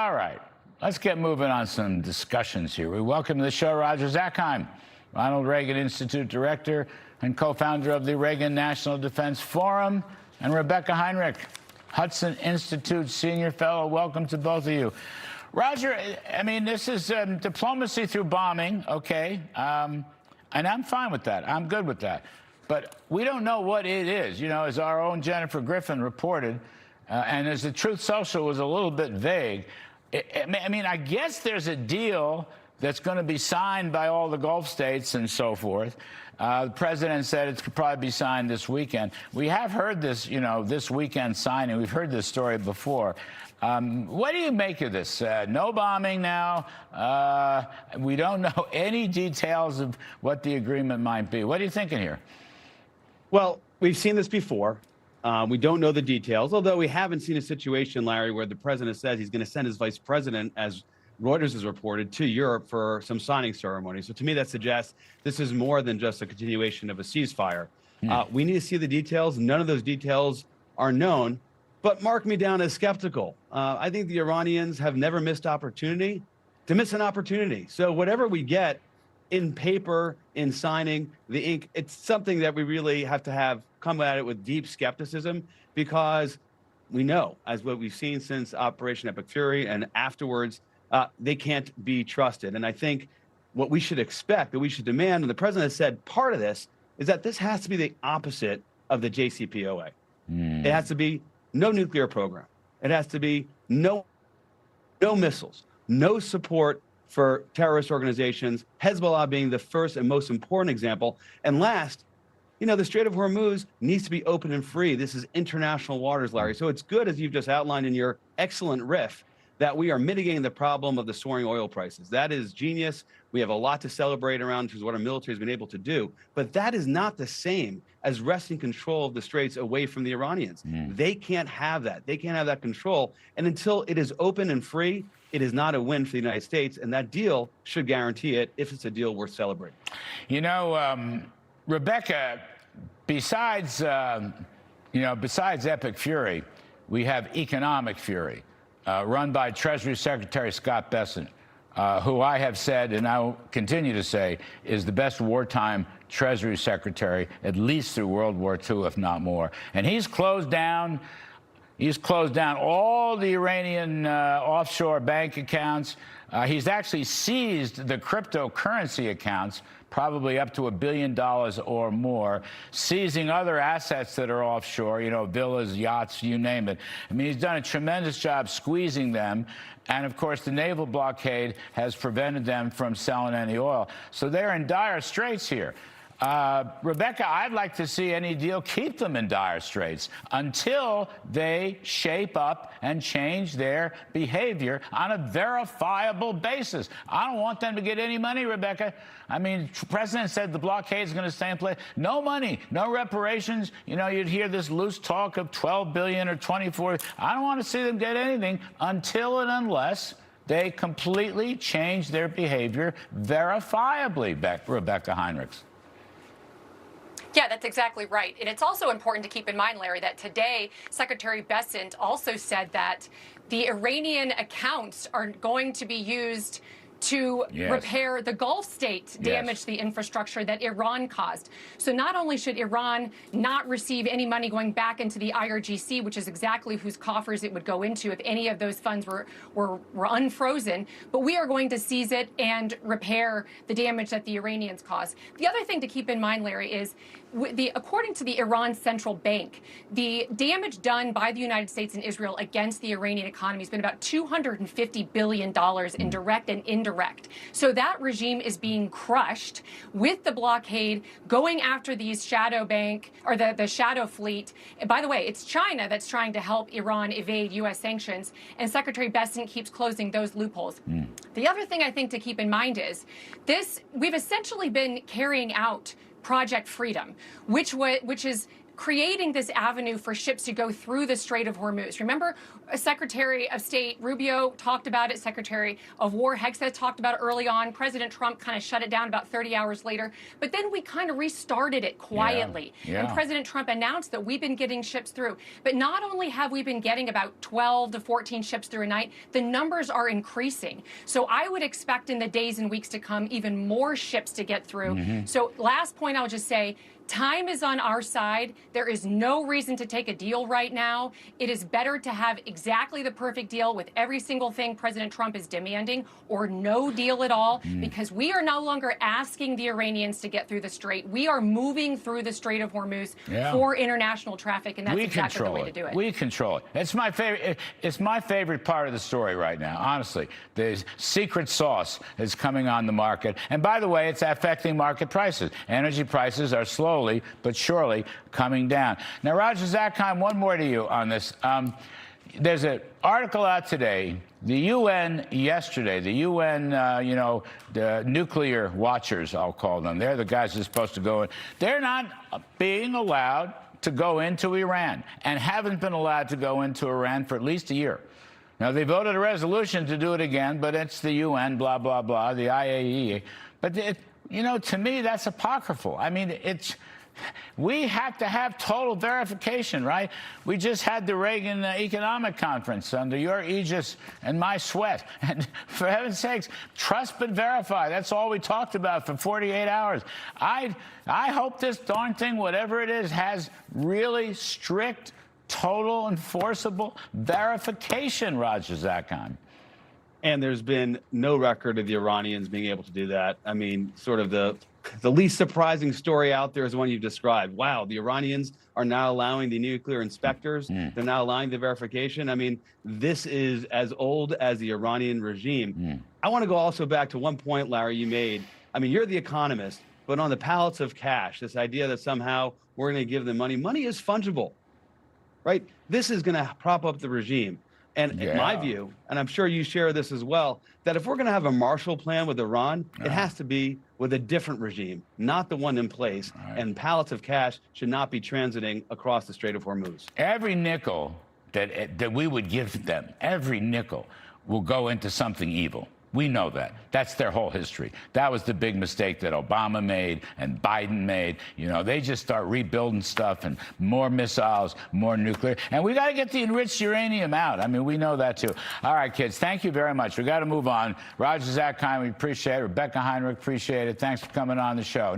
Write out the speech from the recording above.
All right, let's get moving on some discussions here. We welcome to the show Roger Zakheim, Ronald Reagan Institute Director and co-founder of the Reagan National Defense Forum, and Rebeccah Heinrichs, Hudson Institute Senior Fellow. Welcome to both of you. Roger, I mean, this is diplomacy through bombing, okay? And I'm fine with that. I'm good with that. But we don't know what it is. You know, as our own Jennifer Griffin reported, and as the Truth Social was a little bit vague, I mean, I guess there's a deal that's going to be signed by all the Gulf states and so forth. The president said it could probably be signed this weekend. We have heard this, you know, this weekend signing. We've heard this story before. What do you make of this? No bombing now. We don't know any details of what the agreement might be. What are you thinking here? Well, we've seen this before. We don't know the details, although we haven't seen a situation, Larry, where the president says he's going to send his vice president, as Reuters has reported, to Europe for some signing ceremony. So to me, that suggests this is more than just a continuation of a ceasefire. We need to see the details. None of those details are known, but mark me down as skeptical. I think the Iranians have never missed opportunity to miss an opportunity. So whatever we get in paper, in signing, the ink, it's something that we really have to have come at it with deep skepticism, because we know, as what we've seen since Operation Epic Fury and afterwards, they can't be trusted. And I think what we should expect, that we should demand, and the president has said part of this, is that this has to be the opposite of the JCPOA. It has to be no nuclear program. It has to be no missiles, no support for terrorist organizations, Hezbollah being the first and most important example. And last, you know, the Strait of Hormuz needs to be open and free. This is international waters, Larry. So it's good, as you've just outlined in your excellent riff, that we are mitigating the problem of the soaring oil prices. That is genius. We have a lot to celebrate around, because what our military has been able to do. But that is not the same as wresting control of the straits away from the Iranians. They can't have that. They can't have that control. And until it is open and free, it is not a win for the United States. And that deal should guarantee it, if it's a deal worth celebrating. You know, Rebeccah, besides, besides Epic Fury, we have economic fury, run by Treasury Secretary Scott Bessent, who I have said, and I will continue to say, is the best wartime Treasury Secretary, at least through World War II, if not more. And he's closed down all the Iranian offshore bank accounts. He's actually seized the cryptocurrency accounts, probably up to $1 billion or more, seizing other assets that are offshore, you know, villas, yachts, you name it. I mean, he's done a tremendous job squeezing them. And, of course, the naval blockade has prevented them from selling any oil. So they're in dire straits here. Rebeccah, I'd like to see any deal keep them in dire straits until they shape up and change their behavior on a verifiable basis. I don't want them to get any money, Rebeccah. I mean, the president said the blockade is going to stay in place. No money, no reparations. You know, you'd hear this loose talk of $12 billion or $24. I don't want to see them get anything until and unless they completely change their behavior verifiably, Rebeccah Heinrichs. Yeah, that's exactly right. And it's also important to keep in mind, Larry, that today Secretary Bessent also said that the Iranian accounts are going to be used to repair the Gulf states damage the infrastructure that Iran caused. So not only should Iran not receive any money going back into the IRGC, which is exactly whose coffers it would go into if any of those funds were unfrozen, but we are going to seize it and repair the damage that the Iranians caused. The other thing to keep in mind, Larry, is according to the Iran Central Bank, the damage done by the United States and Israel against the Iranian economy has been about $250 billion in direct and indirect. So that regime is being crushed with the blockade, going after these shadow bank, or the shadow fleet. And by the way, it's China that's trying to help Iran evade U.S. sanctions, and Secretary Bessent keeps closing those loopholes. The other thing I think to keep in mind is we've essentially been carrying out Project Freedom, which is creating this avenue for ships to go through the Strait of Hormuz. Remember, Secretary of State Rubio talked about it. Secretary of War Hegseth talked about it early on. President Trump kind of shut it down about 30 hours later. But then we kind of restarted it quietly. And President Trump announced that we've been getting ships through. But not only have we been getting about 12 to 14 ships through a night, the numbers are increasing. So I would expect in the days and weeks to come even more ships to get through. So last point I'll just say, time is on our side. There is no reason to take a deal right now. It is better to have exactly the perfect deal with every single thing President Trump is demanding, or no deal at all, because we are no longer asking the Iranians to get through the strait. We are moving through the Strait of Hormuz for international traffic, and that's exactly the way to do it. We control it. It's my favorite. It's my favorite part of the story right now. Honestly, the secret sauce is coming on the market, and by the way, it's affecting market prices. Energy prices are slowly but surely coming down. Now, Roger Zakheim, one more to you on this. There's an article out today. The UN yesterday, the UN, the nuclear watchers, I'll call them. They're the guys that are supposed to go in. They're not being allowed to go into Iran and haven't been allowed to go into Iran for at least a year. Now, they voted a resolution to do it again, but it's the UN, blah, blah, blah, the IAEA. But, to me, that's apocryphal. I mean, we have to have total verification, right? We just had the Reagan Economic Conference under your aegis and my sweat. And for heaven's sakes, trust but verify. That's all we talked about for 48 hours. I hope this darn thing, whatever it is, has really strict, total, enforceable verification, Roger Zakheim. And there's been no record of the Iranians being able to do that. I mean, sort of the least surprising story out there is the one you've described. Wow, the Iranians are now allowing the nuclear inspectors. They're now allowing the verification. I mean, this is as old as the Iranian regime. I want to go also back to one point, Larry, you made. I mean, you're the economist, but on the pallets of cash, this idea that somehow we're going to give them money. Money is fungible, right? This is going to prop up the regime. And in my view, and I'm sure you share this as well, that if we're going to have a Marshall Plan with Iran, it has to be with a different regime, not the one in place. And pallets of cash should not be transiting across the Strait of Hormuz. Every nickel that we would give them, every nickel will go into something evil. We know that. That's their whole history. That was the big mistake that Obama made and Biden made. They just start rebuilding stuff and more missiles, more nuclear. And we got to get the enriched uranium out. I mean, we know that too. All right, kids, thank you very much. We got to move on. Roger Zakheim, we appreciate it. Rebeccah Heinrichs, appreciate it. Thanks for coming on the show.